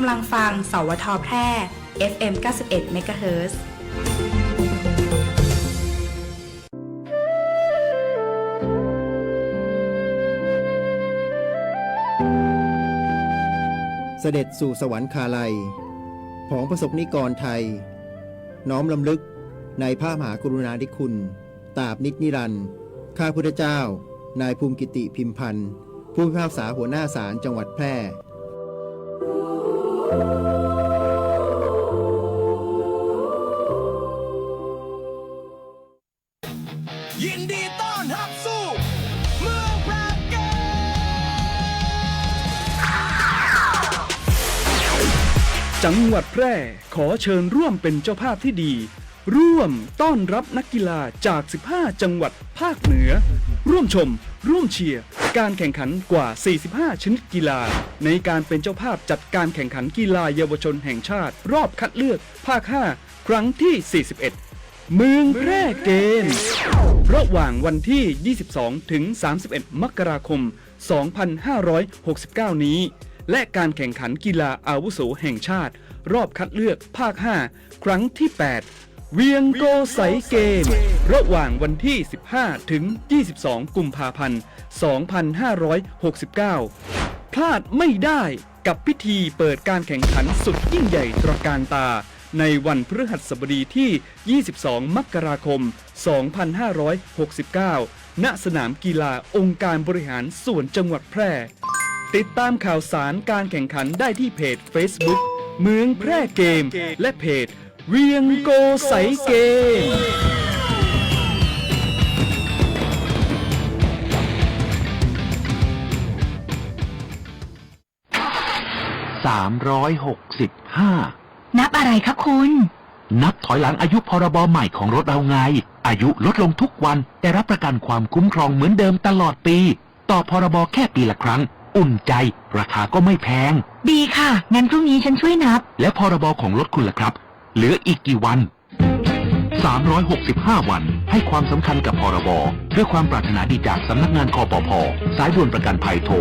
ำลังฟังสวทแพร่ FM 91 MHzเสด็จสู่สวรรคาลัยของประสบนิกรไทยน้อมลำลึกในพระมหากรุณาธิคุณตราบนิจนิรันดร์ข้าพุทธเจ้านายภูมิกิติพิมพันธ์ผู้พิพากษาหัวหน้าศาลจังหวัดแพร่ยินดีต้อนรับสู่เมืองแพร่เกมจังหวัดแพร่ขอเชิญร่วมเป็นเจ้าภาพที่ดีร่วมต้อนรับนักกีฬาจาก 15 จังหวัดภาคเหนือร่วมชมร่วมเชียร์การแข่งขันกว่า 45 ชนิดกีฬาในการเป็นเจ้าภาพจัดการแข่งขันกีฬาเยาวชนแห่งชาติรอบคัดเลือกภาค 5 ครั้งที่ 41 เมืองแพร่เกมระหว่างวันที่ 22 ถึง 31 มกราคม 2569 นี้และการแข่งขันกีฬาอาวุโสแห่งชาติรอบคัดเลือกภาค 5 ครั้งที่ 8 เวียงโกไสเกมระหว่างวันที่ 15 ถึง 22 กุมภาพันธ์ 2569 พลาดไม่ได้กับพิธีเปิดการแข่งขันสุดยิ่งใหญ่ตระการตาในวันพฤหัสบดีที่ 22 มกราคม 2569 ณ สนามกีฬาองค์การบริหารส่วนจังหวัดแพร่ติดตามข่าวสารการแข่งขันได้ที่เพจ Facebook เมืองแพร่เกมและเพจเวียงโกไสเกมนับอะไรคะคุณนับถอยหลังอายุพรบใหม่ของรถเราไงอายุลดลงทุกวันแต่รับประกันความคุ้มครองเหมือนเดิมตลอดปีต่อพรบแค่ปีละครั้งอุ่นใจราคาก็ไม่แพงดีค่ะงั้นพรุ่งนี้ฉันช่วยนับแล้วพรบของรถคุณล่ะครับเหลืออีกกี่วัน365 วันให้ความสำคัญกับพรบด้วยความปรารถนาดีจากสำนักงานคปภ.สายด่วนประกันภัยโทร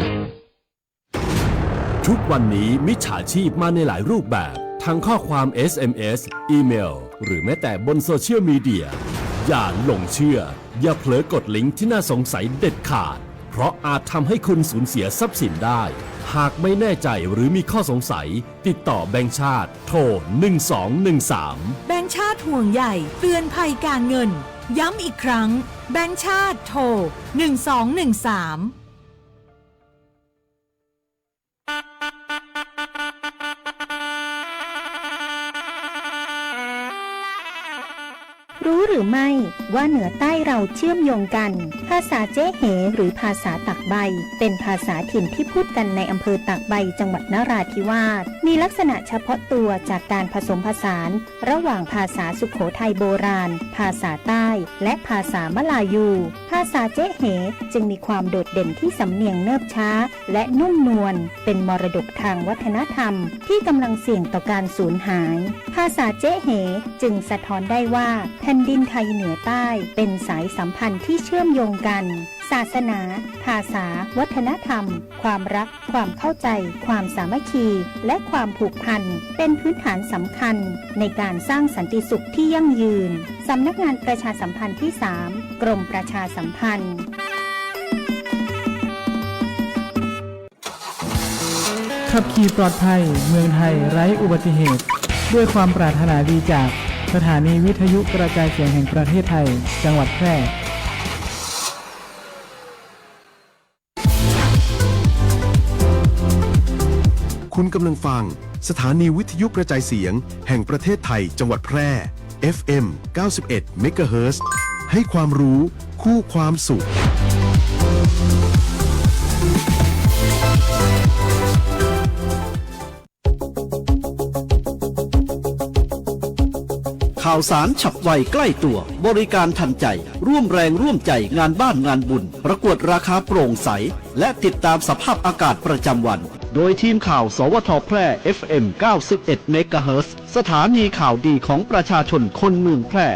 1186ทุกวันนี้มิจฉาชีพมาในหลายรูปแบบทั้งข้อความ SMS อีเมลหรือแม้แต่บนโซเชียลมีเดียอย่าหลงเชื่ออย่าเผลอกดลิงก์ที่น่าสงสัยเด็ดขาดเพราะอาจทำให้คุณสูญเสียทรัพย์สินได้หากไม่แน่ใจหรือมีข้อสงสัยติดต่อแบงก์ชาติโทร1213แบงก์ชาติห่วงใหญ่เตือนภัยการเงินย้ำอีกครั้งแบงก์ชาติโทร1213รู้หรือไม่ว่าเหนือใต้เราเชื่อมโยงกันภาษาเจ๊เหหรือภาษาตากใบเป็นภาษาถิ่นที่พูดกันในอำเภอตากใบจังหวัดนราธิวาสมีลักษณะเฉพาะตัวจากการผสมผสานระหว่างภาษาสุโขทัยโบราณภาษาใต้และภาษามลายูภาษาเจ๊เหจึงมีความโดดเด่นที่สำเนียงเนิบช้าและนุ่มนวลเป็นมรดกทางวัฒนธรรมที่กำลังเสี่ยงต่อการสูญหายภาษาเจ๊เหจึงสะท้อนได้ว่าแผ่นดินไทยเหนือใต้เป็นสายสัมพันธ์ที่เชื่อมโยงกันศาสนาภาษาวัฒนธรรมความรักความเข้าใจความสามัคคีและความผูกพันเป็นพื้นฐานสำคัญในการสร้างสันติสุขที่ยั่งยืนสำนักงานประชาสัมพันธ์ที่ 3 กรมประชาสัมพันธ์ขับขี่ปลอดภัยเมืองไทยไร้อุบัติเหตุด้วยความปรารถนาดีจากสถานีวิทยุกระจายเสียงแห่งประเทศไทยจังหวัดแพร่คุณกำลังฟังสถานีวิทยุกระจายเสียงแห่งประเทศไทยจังหวัดแพร่ FM 91 MHz ให้ความรู้คู่ความสุขข่าวสารฉับไวใกล้ตัวบริการทันใจร่วมแรงร่วมใจงานบ้านงานบุญประกวดราคาโปร่งใสและติดตามสภาพอากาศประจำวันโดยทีมข่าวสวทแพร่ FM 91 MHz สถานีข่าวดีของประชาชนคนเมืองแพร่ ข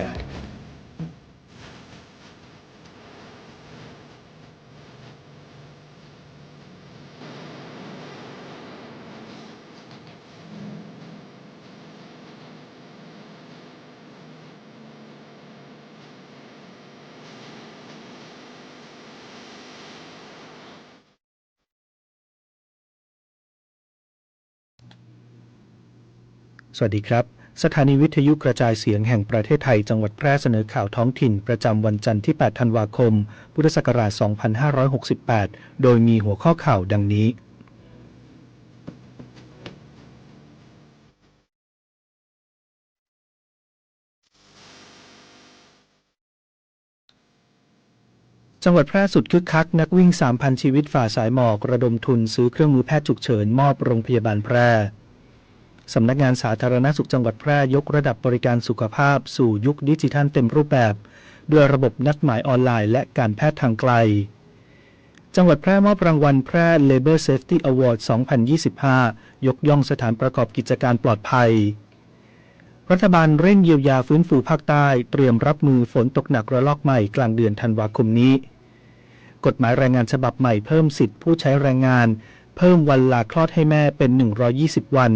สวัสดีครับสถานีวิทยุกระจายเสียงแห่งประเทศไทยจังหวัดแพร่เสนอข่าวท้องถิ่นประจำวันจันทร์ที่ 8 ธันวาคม พุทธศักราช 2568 โดยมีหัวข้อข่าวดังนี้จังหวัดแพร่สุดคึกคักนักวิ่ง 3,000 ชีวิตฝ่าสายหมอกระดมทุนซื้อเครื่องมือแพทย์ฉุกเฉินมอบโรงพยาบาลแพร่สำนักงานสาธารณสุขจังหวัดแพร่ยกระดับบริการสุขภาพสู่ยุคดิจิทัลเต็มรูปแบบด้วยระบบนัดหมายออนไลน์และการแพทย์ทางไกลจังหวัดแพร่มอบรางวัลแพร่ Labor Safety Award 2025 ยกย่องสถานประกอบกิจการปลอดภัยรัฐบาลเร่งเยียวยาฟื้นฟูภาคใต้เตรียมรับมือฝนตกหนักระลอกใหม่กลางเดือนธันวาคมนี้กฎหมายแรงงานฉบับใหม่เพิ่มสิทธิผู้ใช้แรงงานเพิ่มวันลาคลอดให้แม่เป็น120วัน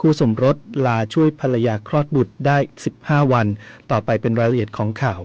คู่สมรสลาช่วยภรรยาคลอดบุตรได้15วันต่อไปเป็นรายละเอียดของข่าว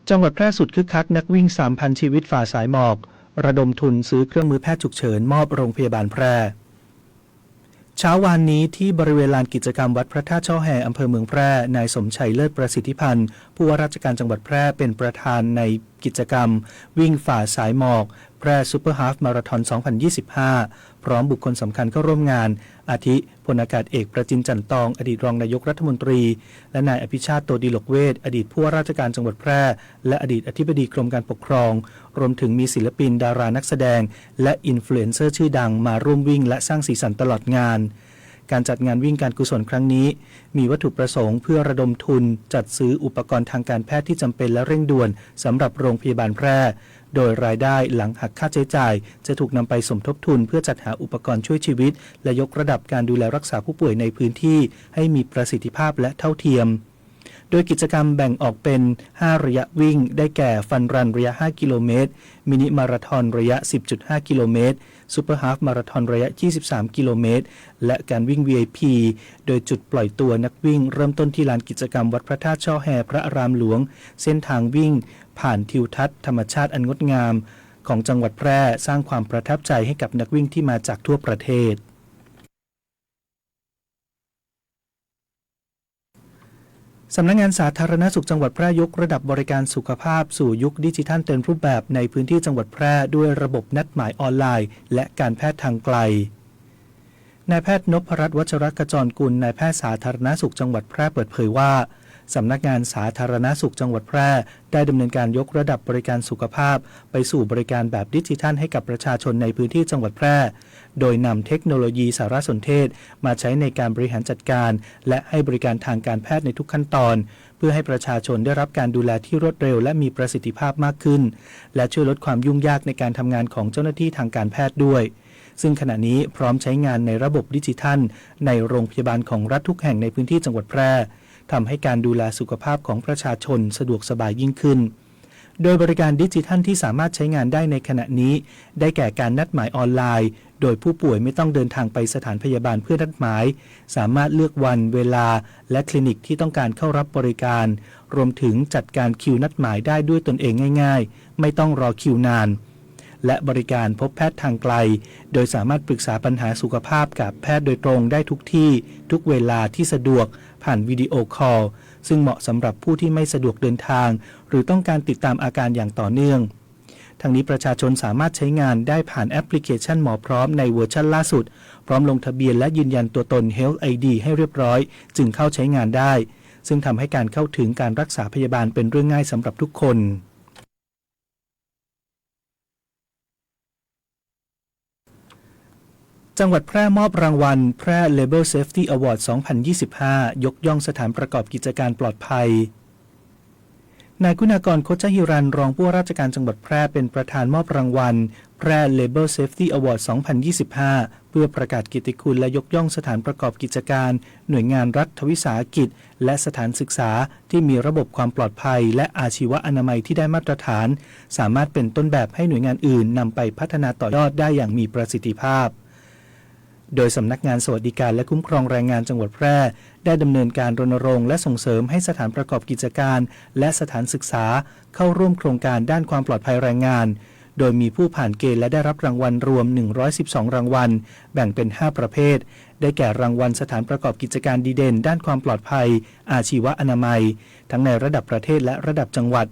จังหวัดแพร่สุดคึกคักนักวิ่ง 3,000 ชีวิตฝ่าสายหมอกระดมทุนซื้อเครื่องมือแพทย์ฉุกเฉินมอบโรงพยาบาลแพร่เช้าวานนี้ที่บริเวณลานกิจกรรมวัดพระธาตุช่อแห่อำเภอเมืองแพร่นายสมชัยเลิศประสิทธิพันธ์ผู้ว่าราชการจังหวัดแพร่เป็นประธานในกิจกรรมวิ่งฝ่าสายหมอกแพร่ซูเปอร์ฮาล์ฟมาราธอน 2025 พร้อมบุคคลสำคัญเข้าร่วมงานอาทิพลอากาศเอกประจินจันทร์ตองอดีตรองนายกรัฐมนตรีและนายอภิชาติโตดิลกเวชอดีตผู้ว่าราชการจังหวัดแพร่และอดีตอธิบดีกรมการปกครองรวมถึงมีศิลปินดารานักแสดงและอินฟลูเอนเซอร์ชื่อดังมาร่วมวิ่งและสร้างสีสันตลอดงานการจัดงานวิ่งการกุศลครั้งนี้มีวัตถุประสงค์เพื่อระดมทุนจัดซื้ออุปกรณ์ทางการแพทย์ที่จำเป็นและเร่งด่วนสำหรับโรงพยาบาลแพร่โดยรายได้หลังหักค่าใช้จ่ายจะถูกนำไปสมทบทุนเพื่อจัดหาอุปกรณ์ช่วยชีวิตและยกระดับการดูแลรักษาผู้ป่วยในพื้นที่ให้มีประสิทธิภาพและเท่าเทียมโดยกิจกรรมแบ่งออกเป็น5ระยะวิ่งได้แก่ฟันรันระยะ5กิโลเมตรมินิมาราธอนระยะ 10.5 กิโลเมตรซูเปอร์ฮาล์ฟมาราธอนระยะ23กิโลเมตรและการวิ่ง VIP โดยจุดปล่อยตัวนักวิ่งเริ่มต้นที่ลานกิจกรรมวัดพระธาตุช่อแห่พระอารามหลวงเส้นทางวิ่งผ่านทิวทัศน์ธรรมชาติอันงดงามของจังหวัดแพร่สร้างความประทับใจให้กับนักวิ่งที่มาจากทั่วประเทศสำนักงานสาธารณสุขจังหวัดแพร่ยกระดับบริการสุขภาพสู่ยุคดิจิทัลเต็มรูปแบบในพื้นที่จังหวัดแพร่ด้วยระบบนัดหมายออนไลน์และการแพทย์ทางไกลนายแพทย์นพรัตน์วัชรกจรกุลนายแพทย์สาธารณสุขจังหวัดแพร่เปิดเผยว่าสำนักงานสาธารณสุขจังหวัดแพร่ได้ดำเนินการยกระดับบริการสุขภาพไปสู่บริการแบบดิจิทัลให้กับประชาชนในพื้นที่จังหวัดแพร่โดยนำเทคโนโลยีสารสนเทศมาใช้ในการบริหารจัดการและให้บริการทางการแพทย์ในทุกขั้นตอนเพื่อให้ประชาชนได้รับการดูแลที่รวดเร็วและมีประสิทธิภาพมากขึ้นและช่วยลดความยุ่งยากในการทำงานของเจ้าหน้าที่ทางการแพทย์ด้วยซึ่งขณะนี้พร้อมใช้งานในระบบดิจิทัลในโรงพยาบาลของรัฐทุกแห่งในพื้นที่จังหวัดแพร่ทำให้การดูแลสุขภาพของประชาชนสะดวกสบายยิ่งขึ้นโดยบริการดิจิทัลที่สามารถใช้งานได้ในขณะนี้ได้แก่การนัดหมายออนไลน์โดยผู้ป่วยไม่ต้องเดินทางไปสถานพยาบาลเพื่อนัดหมายสามารถเลือกวันเวลาและคลินิกที่ต้องการเข้ารับบริการรวมถึงจัดการคิวนัดหมายได้ด้วยตนเองง่ายๆไม่ต้องรอคิวนานและบริการพบแพทย์ทางไกลโดยสามารถปรึกษาปัญหาสุขภาพกับแพทย์โดยตรงได้ทุกที่ทุกเวลาที่สะดวกผ่านวิดีโอคอลซึ่งเหมาะสำหรับผู้ที่ไม่สะดวกเดินทางหรือต้องการติดตามอาการอย่างต่อเนื่องทั้งนี้ประชาชนสามารถใช้งานได้ผ่านแอปพลิเคชันหมอพร้อมในเวอร์ชันล่าสุดพร้อมลงทะเบียนและยืนยันตัวตน Health ID ให้เรียบร้อยจึงเข้าใช้งานได้ซึ่งทำให้การเข้าถึงการรักษาพยาบาลเป็นเรื่องง่ายสำหรับทุกคนจังหวัดแพร่มอบรางวัลแพร่ Labor Safety Award 2025 ยกย่องสถานประกอบกิจการปลอดภัย นายคุณากร โคชหิรันรองผู้ว่าราชการจังหวัดแพร่เป็นประธานมอบรางวัลแพร่ Labor Safety Award 2025 เพื่อประกาศเกียรติคุณและยกย่องสถานประกอบกิจการหน่วยงานรัฐวิสาหกิจและสถานศึกษาที่มีระบบความปลอดภัยและอาชีวอนามัยที่ได้มาตรฐานสามารถเป็นต้นแบบให้หน่วยงานอื่นนำไปพัฒนาต่อยอดได้อย่างมีประสิทธิภาพโดยสำนักงานสวัสดิการและคุ้มครองแรงงานจังหวัดแพร่ได้ดำเนินการรณรงค์และส่งเสริมให้สถานประกอบกิจการและสถานศึกษาเข้าร่วมโครงการด้านความปลอดภัยแรงงานโดยมีผู้ผ่านเกณฑ์และได้รับรางวัลรวม112รางวัลแบ่งเป็น5ประเภทได้แก่รางวัลสถานประกอบกิจการดีเด่นด้านความปลอดภัยอาชีวอนามัยทั้งในระดับประเทศและระดับจังหวัด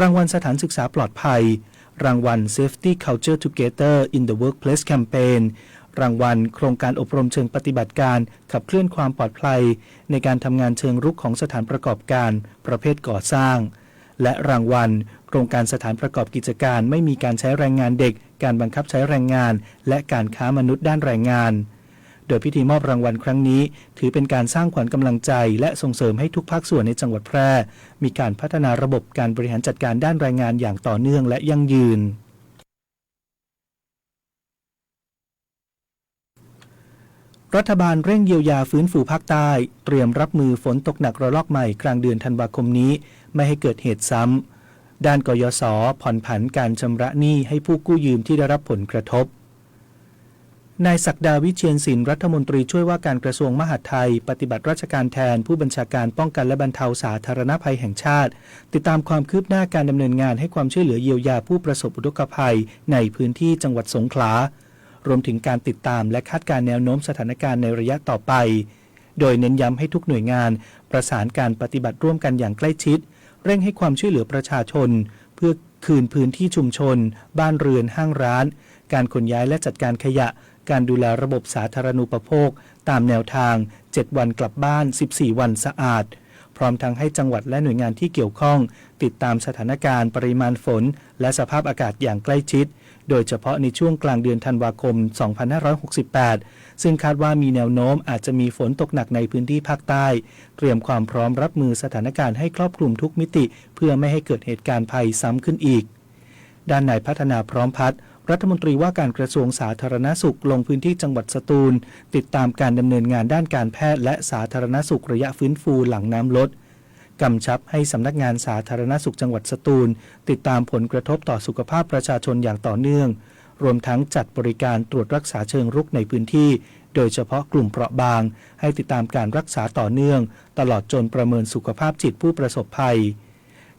รางวัลสถานศึกษาปลอดภัยรางวัล Safety Culture Together in the Workplace Campaignรางวัลโครงการอบรมเชิงปฏิบัติการขับเคลื่อนความปลอดภัยในการทำงานเชิงรุกของสถานประกอบการประเภทก่อสร้างและรางวัลโครงการสถานประกอบกิจการไม่มีการใช้แรงงานเด็กการบังคับใช้แรงงานและการค้ามนุษย์ด้านแรงงานโดยพิธีมอบรางวัลครั้งนี้ถือเป็นการสร้างขวัญกำลังใจและส่งเสริมให้ทุกภาคส่วนในจังหวัดแพร่มีการพัฒนาระบบการบริหารจัดการด้านแรงงานอย่างต่อเนื่องและยั่งยืนรัฐบาลเร่งเยียวยาฟื้นฟูภาคใต้เตรียมรับมือฝนตกหนักระลอกใหม่กลางเดือนธันวาคมนี้ไม่ให้เกิดเหตุซ้ำด้านกยศ.ผ่อนผันการชำระหนี้ให้ผู้กู้ยืมที่ได้รับผลกระทบนายศักดาวิเชียรศิลป์รัฐมนตรีช่วยว่าการกระทรวงมหาดไทยปฏิบัติราชการแทนผู้บัญชาการป้องกันและบรรเทาสาธารณภัยแห่งชาติติดตามความคืบหน้าการดำเนินงานให้ความช่วยเหลือเยียวยาผู้ประสบอุทกภัยในพื้นที่จังหวัดสงขลารวมถึงการติดตามและคาดการณ์แนวโน้มสถานการณ์ในระยะต่อไปโดยเน้นย้ำให้ทุกหน่วยงานประสานการปฏิบัติร่วมกันอย่างใกล้ชิดเร่งให้ความช่วยเหลือประชาชนเพื่อคืนพื้นที่ชุมชนบ้านเรือนห้างร้านการขนย้ายและจัดการขยะการดูแลระบบสาธารณูปโภคตามแนวทาง7วันกลับบ้าน14วันสะอาดพร้อมทั้งให้จังหวัดและหน่วยงานที่เกี่ยวข้องติดตามสถานการณ์ปริมาณฝนและสภาพอากาศอย่างใกล้ชิดโดยเฉพาะในช่วงกลางเดือนธันวาคม 2568 ซึ่งคาดว่ามีแนวโน้มอาจจะมีฝนตกหนักในพื้นที่ภาคใต้เตรียมความพร้อมรับมือสถานการณ์ให้ครอบคลุมทุกมิติเพื่อไม่ให้เกิดเหตุการณ์ภัยซ้ำขึ้นอีกด้านนายพัฒนาพร้อมพัฒน์รัฐมนตรีว่าการกระทรวงสาธารณสุขลงพื้นที่จังหวัดสตูลติดตามการดำเนินงานด้านการแพทย์และสาธารณสุขระยะฟื้นฟูหลังน้ำลดกำชับให้สำนักงานสาธารณสุขจังหวัดสตูลติดตามผลกระทบต่อสุขภาพประชาชนอย่างต่อเนื่องรวมทั้งจัดบริการตรวจรักษาเชิงรุกในพื้นที่โดยเฉพาะกลุ่มเปราะบางให้ติดตามการรักษาต่อเนื่องตลอดจนประเมินสุขภาพจิตผู้ประสบภัย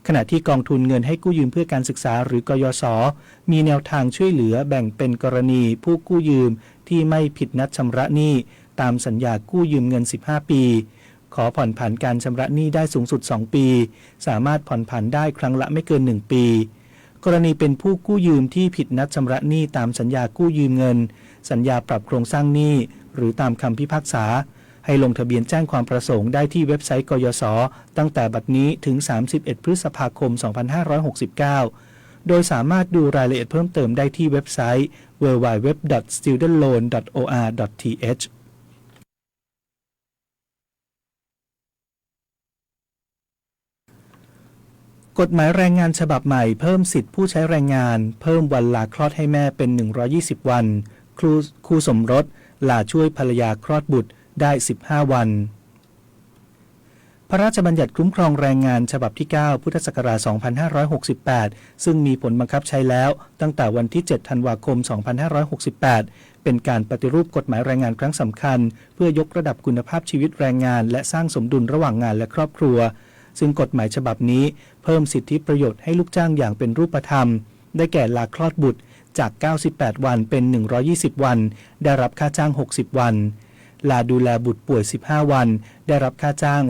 ขณะที่กองทุนเงินให้กู้ยืมเพื่อการศึกษาหรือกยศ.มีแนวทางช่วยเหลือแบ่งเป็นกรณีผู้กู้ยืมที่ไม่ผิดนัดชำระหนี้ตามสัญญากู้ยืมเงิน15ปีขอผ่อนผันการชำระหนี้ได้สูงสุด2ปีสามารถผ่อนผันได้ครั้งละไม่เกิน1ปีกรณีเป็นผู้กู้ยืมที่ผิดนัดชำระหนี้ตามสัญญากู้ยืมเงินสัญญาปรับโครงสร้างหนี้หรือตามคำพิพากษาให้ลงทะเบียนแจ้งความประสงค์ได้ที่เว็บไซต์กยศ.ตั้งแต่บัดนี้ถึง31พฤษภาคม 2569 โดยสามารถดูรายละเอียดเพิ่มเติมได้ที่เว็บไซต์ www.studentloan.or.thกฎหมายแรงงานฉบับใหม่เพิ่มสิทธิผู้ใช้แรงงานเพิ่มวันลาคลอดให้แม่เป็น120วันคู่สมรสลาช่วยภรรยาคลอดบุตรได้15วันพระราชบัญญัติคุ้มครองแรงงานฉบับที่9พุทธศักราช2568ซึ่งมีผลบังคับใช้แล้วตั้งแต่วันที่7ธันวาคม2568เป็นการปฏิรูปกฎหมายแรงงานครั้งสำคัญเพื่อยกระดับคุณภาพชีวิตแรงงานและสร้างสมดุลระหว่างงานและครอบครัวซึ่งกฎหมายฉบับนี้เพิ่มสิทธิประโยชน์ให้ลูกจ้างอย่างเป็นรูปธรรมได้แก่ลาคลอดบุตรจาก98วันเป็น120วันได้รับค่าจ้าง60วันลาดูแลบุตรป่วย15วันได้รับค่าจ้าง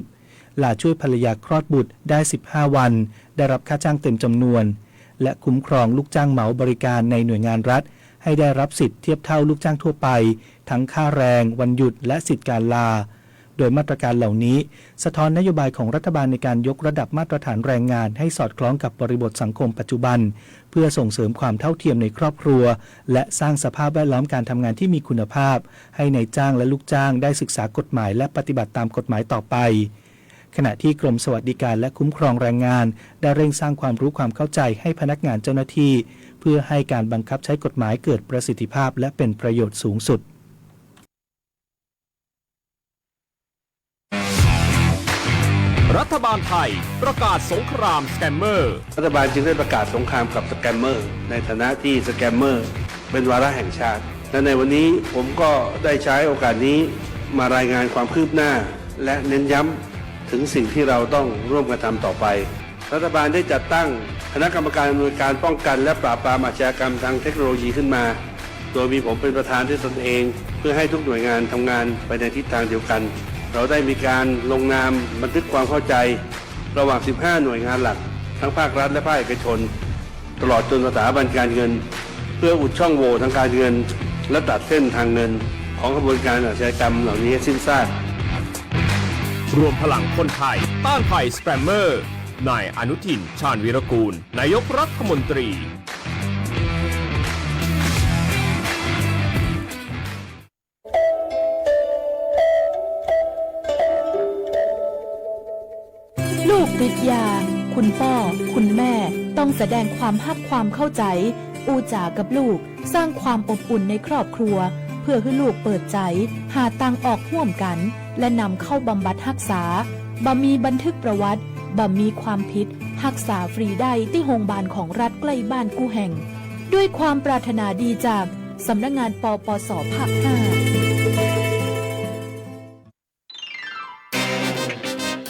50%ลาช่วยภรรยาคลอดบุตรได้15วันได้รับค่าจ้างเต็มจำนวนและคุ้มครองลูกจ้างเหมาบริการในหน่วยงานรัฐให้ได้รับสิทธิเทียบเท่าลูกจ้างทั่วไปทั้งค่าแรงวันหยุดและสิทธิการลาโดยมาตรการเหล่านี้สะท้อนนโยบายของรัฐบาลในการยกระดับมาตรฐานแรงงานให้สอดคล้องกับบริบทสังคมปัจจุบันเพื่อส่งเสริมความเท่าเทียมในครอบครัวและสร้างสภาพแวดล้อมการทำงานที่มีคุณภาพให้นายจ้างและลูกจ้างได้ศึกษากฎหมายและปฏิบัติตามกฎหมายต่อไป ขณะที่กรมสวัสดิการและคุ้มครองแรงงานได้เร่งสร้างความรู้ความเข้าใจให้พนักงานเจ้าหน้าที่เพื่อให้การบังคับใช้กฎหมายเกิดประสิทธิภาพและเป็นประโยชน์สูงสุดรัฐบาลไทยประกาศสงครามสแกมเมอร์รัฐบาลจึงได้ประกาศสงครามกับสแกมเมอร์ในฐานะที่สแกมเมอร์เป็นวาระแห่งชาติและในวันนี้ผมก็ได้ใช้โอกาสนี้มารายงานความคืบหน้าและเน้นย้ำถึงสิ่งที่เราต้องร่วมกันทำต่อไปรัฐบาลได้จัดตั้งคณะกรรมการอำนวยการป้องกันและปราบปรามอาชญากรรมทางเทคโนโลยีขึ้นมาโดยมีผมเป็นประธานด้วยตนเองเพื่อให้ทุกหน่วยงานทำงานไปในทิศทางเดียวกันเราได้มีการลงนามบันทึกความเข้าใจระหว่าง 15 หน่วยงานหลักทั้งภาครัฐและภาคเอกชนตลอดจนสถาบันการเงินเพื่ออุดช่องโหว่ทางการเงินและตัดเส้นทางเงินของกระบวนการอาชญากรรมเหล่านี้ให้สิ้นซากรวมพลังคนไทยต้านภัยสแกมเมอร์นายอนุทินชาญวีรกูลนายกรัฐมนตรีลูกติดยาคุณพ่อคุณแม่ต้องแสดงความฮักความเข้าใจอูจากับลูกสร้างความอบอุ่นในครอบครัวเพื่อให้ลูกเปิดใจหาตังออกร่วมกันและนำเข้าบำบัดรักษาบ่มีบันทึกประวัติบ่มีความผิดรักษาฟรีได้ที่โรงพยาบาลของรัฐใกล้บ้านกู้แห่งด้วยความปรารถนาดีจากสำนักงานปปส.ภาค 5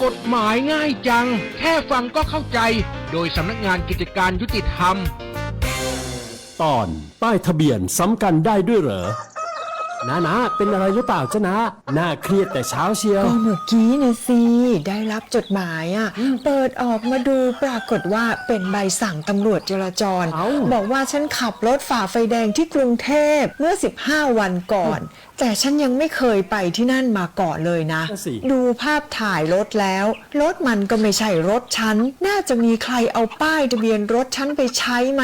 กฎหมายง่ายจังแค่ฟังก็เข้าใจโดยสำนักงานกิจการยุติธรรมตอนป้ายทะเบียนซ้ำกันได้ด้วยเหรอนะเป็นอะไรหรือเปล่าจ๊ะนะน่าเครียดแต่เช้าเชียวก็เมื่อกี้เนี่ยสิได้รับจดหมายเปิดออกมาดูปรากฏว่าเป็นใบสั่งตำรวจจราจรบอกว่าฉันขับรถฝ่าไฟแดงที่กรุงเทพเมื่อ15 วันก่อนแต่ฉันยังไม่เคยไปที่นั่นมาก่อนเลยนะดูภาพถ่ายรถแล้วรถมันก็ไม่ใช่รถฉันน่าจะมีใครเอาป้ายทะเบียนรถฉันไปใช้ไหม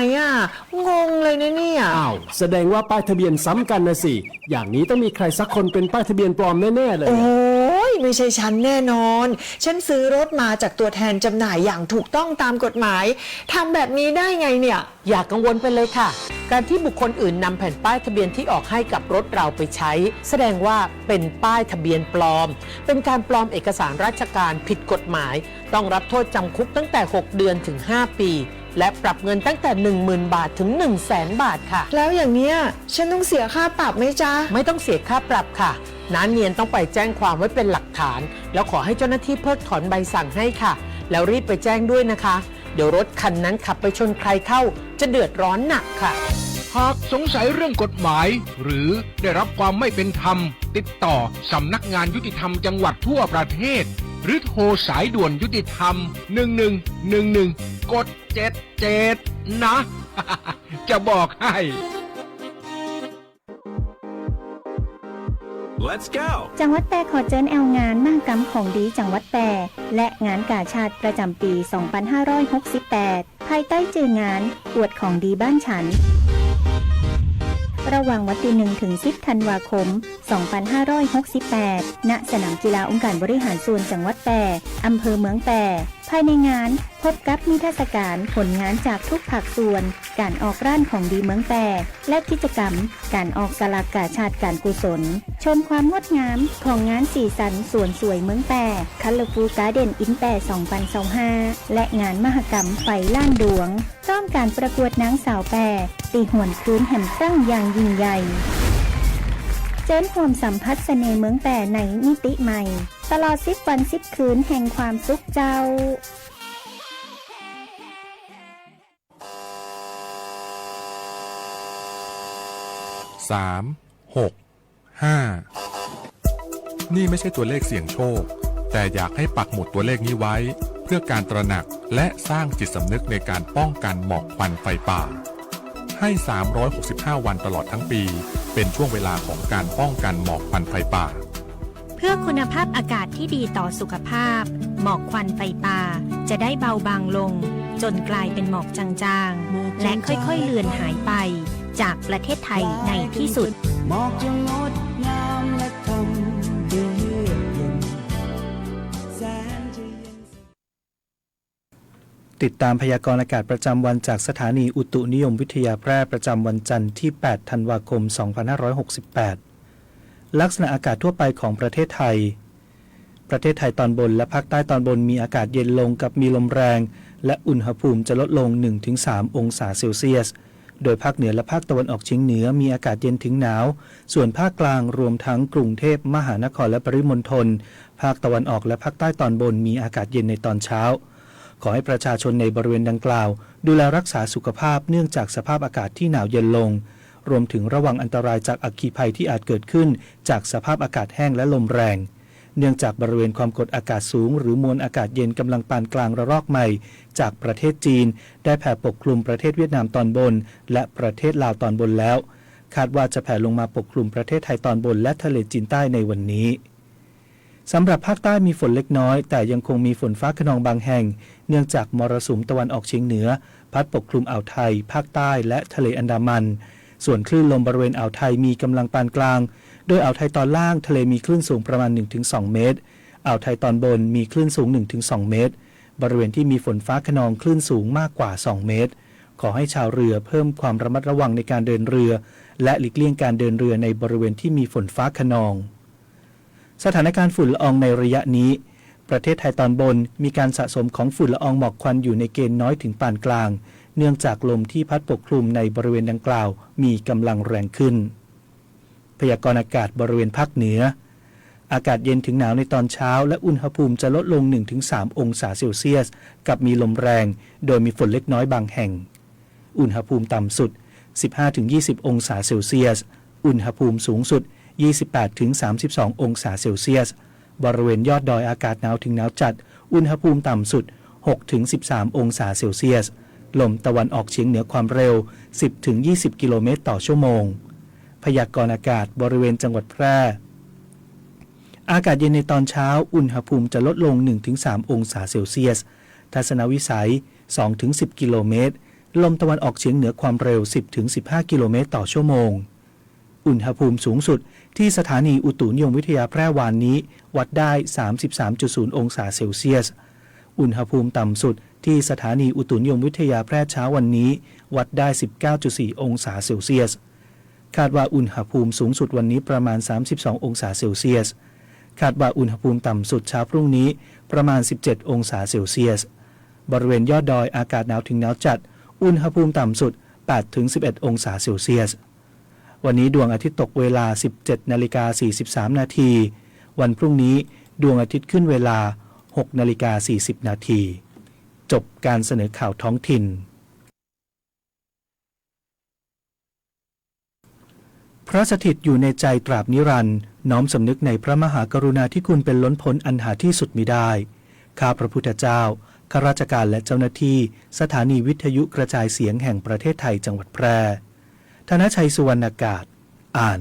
งงเลยนะเนี่ยอ้าวแสดงว่าป้ายทะเบียนซ้ำกันนะสิอย่างนี้ต้องมีใครสักคนเป็นป้ายทะเบียนปลอมแน่ๆเลยโอ้ยไม่ใช่ฉันแน่นอนฉันซื้อรถมาจากตัวแทนจำหน่ายอย่างถูกต้องตามกฎหมายทำแบบนี้ได้ไงเนี่ยอย่ากังวลไปเลยค่ะการที่บุคคลอื่นนำแผ่นป้ายทะเบียนที่ออกให้กับรถเราไปใช้แสดงว่าเป็นป้ายทะเบียนปลอมเป็นการปลอมเอกสารราชการผิดกฎหมายต้องรับโทษจำคุกตั้งแต่6 เดือนถึง5 ปีและปรับเงินตั้งแต่ 10,000 บาทถึง 100,000 บาทค่ะแล้วอย่างเนี้ยฉันต้องเสียค่าปรับไหมจ๊ะไม่ต้องเสียค่าปรับค่ะน้าเนียนต้องไปแจ้งความไว้เป็นหลักฐานแล้วขอให้เจ้าหน้าที่เพิกถอนใบสั่งให้ค่ะแล้วรีบไปแจ้งด้วยนะคะเดี๋ยวรถคันนั้นขับไปชนใครเข้าจะเดือดร้อนหนักค่ะหากสงสัยเรื่องกฎหมายหรือได้รับความไม่เป็นธรรมติดต่อสำนักงานยุติธรรมจังหวัดทั่วประเทศหรือโทรสายด่วนยุติธรรม1111กด77นะจะบอกให้ Let's go จังหวัดแปรขอเชิญแอลงานมหกรรมของดีจังหวัดแปรและงานกาชาติประจำปี 2568 ภายใต้ชื่องานอวดของดีบ้านฉันระหว่างวันที่ 1 ถึง 10 ธันวาคม 2568 ณ สนามกีฬาองค์การบริหารส่วนจังหวัดแปรอำเภอเมืองแปรภายในงานพบกับนิทรรศการผลงานจากทุกภาคส่วนการออกร้านของดีเมืองแปรและกิจกรรมการออกสลากกาชาติการกุศลชมความงดงามของงานสีสันสวนสวยเมืองแปร Colorful Garden in แปร 2025 และงานมหกรรมไฟล้านดวงพร้อมการประกวดนางสาวแปรตีหวนคืนแห่งตั้งอย่างยิ่งใหญ่เจิญความสัมพัทธ์เสน่ห์เมืองแปรในมิติใหม่ตลอด10 วัน 10 คืนแห่งความสุขเจ้า3 6 5นี่ไม่ใช่ตัวเลขเสี่ยงโชคแต่อยากให้ปักหมุดตัวเลขนี้ไว้เพื่อการตระหนักและสร้างจิตสำนึกในการป้องกันหมอกควันไฟป่าให้ 365 วันตลอดทั้งปีเป็นช่วงเวลาของการป้องกันหมอกควันไฟป่าเพื่อคุณภาพอากาศที่ดีต่อสุขภาพหมอกควันไฟป่าจะได้เบาบางลงจนกลายเป็นหมอกจางๆและค่อยๆเลือนหายไปจากประเทศไทยในที่สุดหมอกจะงดงามและทำให้เยือกเย็นแสนจะ ติดตามพยากรณ์อากาศประจำวันจากสถานีอุตุนิยมวิทยาแพร่ประจำวันจันทร์ที่ 8 ธันวาคม 2568 ลักษณะอากาศทั่วไปของประเทศไทย ประเทศไทยตอนบนและภาคใต้ตอนบนมีอากาศเย็นลงกับมีลมแรงและอุณหภูมิจะลดลง 1-3 องศาเซลเซียสโดยภาคเหนือและภาคตะวันออกเฉียงเหนือมีอากาศเย็นถึงหนาวส่วนภาคกลางรวมทั้งกรุงเทพมหานครและปริมณฑลภาคตะวันออกและภาคใต้ตอนบนมีอากาศเย็นในตอนเช้าขอให้ประชาชนในบริเวณดังกล่าวดูแลรักษาสุขภาพเนื่องจากสภาพอากาศที่หนาวเย็นลงรวมถึงระวังอันตรายจากอัคคีภัยที่อาจเกิดขึ้นจากสภาพอากาศแห้งและลมแรงเนื่องจากบริเวณความกดอากาศสูงหรือมวลอากาศเย็นกำลังปานกลางระลอกใหม่จากประเทศจีนได้แผ่ปกคลุมประเทศเวียดนามตอนบนและประเทศลาวตอนบนแล้วคาดว่าจะแผ่ลงมาปกคลุมประเทศไทยตอนบนและทะเลจีนใต้ในวันนี้สำหรับภาคใต้มีฝนเล็กน้อยแต่ยังคงมีฝนฟ้าคะนองบางแห่งเนื่องจากมรสุมตะวันออกเฉียงเหนือพัดปกคลุมอ่าวไทยภาคใต้และทะเลอันดามันส่วนคลื่นลมบริเวณอ่าวไทยมีกำลังปานกลางโดยอ่าวไทยตอนล่างทะเลมีคลื่นสูงประมาณ 1-2 เมตรอ่าวไทยตอนบนมีคลื่นสูง 1-2 เมตรบริเวณที่มีฝนฟ้าคะนองคลื่นสูงมากกว่า 2 เมตรขอให้ชาวเรือเพิ่มความระมัดระวังในการเดินเรือและหลีกเลี่ยงการเดินเรือในบริเวณที่มีฝนฟ้าคะนองสถานการณ์ฝุ่นละอองในระยะนี้ประเทศไทยตอนบนมีการสะสมของฝุ่นละอองหมอกควันอยู่ในเกณฑ์น้อยถึงปานกลางเนื่องจากลมที่พัดปกคลุมในบริเวณดังกล่าวมีกำลังแรงขึ้นพยากรณ์อากาศบริเวณภาคเหนืออากาศเย็นถึงหนาวในตอนเช้าและอุณหภูมิจะลดลง 1-3 องศาเซลเซียสกับมีลมแรงโดยมีฝนเล็กน้อยบางแห่งอุณหภูมิต่ำสุด 15-20 องศาเซลเซียสอุณหภูมิสูงสุด 28-32 องศาเซลเซียสบริเวณยอดดอยอากาศหนาวถึงหนาวจัดอุณหภูมิต่ำสุด 6-13 องศาเซลเซียสลมตะวันออกเฉียงเหนือความเร็ว 10-20 กิโลเมตรต่อชั่วโมงพยากรณ์อากาศบริเวณจังหวัดแพร่อากาศเย็นในตอนเช้าอุณหภูมิจะลดลง 1-3 องศาเซลเซียสทัศนวิสัย 2-10 กิโลเมตรลมตะวันออกเฉียงเหนือความเร็ว 10-15 กิโลเมตรต่อชั่วโมงอุณหภูมิสูงสุดที่สถานีอุตุนิยมวิทยาแพร่วานนี้วัดได้ 33.0 องศาเซลเซียสอุณหภูมิต่ำสุดที่สถานีอุตุนิยมวิทยาแพร่เช้าวันนี้วัดได้ 19.4 องศาเซลเซียสคาดว่าอุณหภูมิสูงสุดวันนี้ประมาณ 32 องศาเซลเซียสคาดว่าอุณหภูมิต่ำสุดเช้าพรุ่งนี้ประมาณ 17 องศาเซลเซียสบริเวณยอดดอยอากาศหนาวถึงหนาวจัดอุณหภูมิต่ำสุด 8-11 องศาเซลเซียสวันนี้ดวงอาทิตย์ตกเวลา 17:43 นาทีวันพรุ่งนี้ดวงอาทิตย์ขึ้นเวลา 6:40 นาทีจบการเสนอข่าวท้องถิ่นพระสถิตอยู่ในใจตราบนิรันดร์น้อมสำนึกในพระมหากรุณาธิคุณเป็นล้นพ้นอันหาที่สุดมิได้ข้าพระพุทธเจ้าข้าราชการและเจ้าหน้าที่สถานีวิทยุกระจายเสียงแห่งประเทศไทยจังหวัดแพร่ธนชัยสุวรรณากาศอ่าน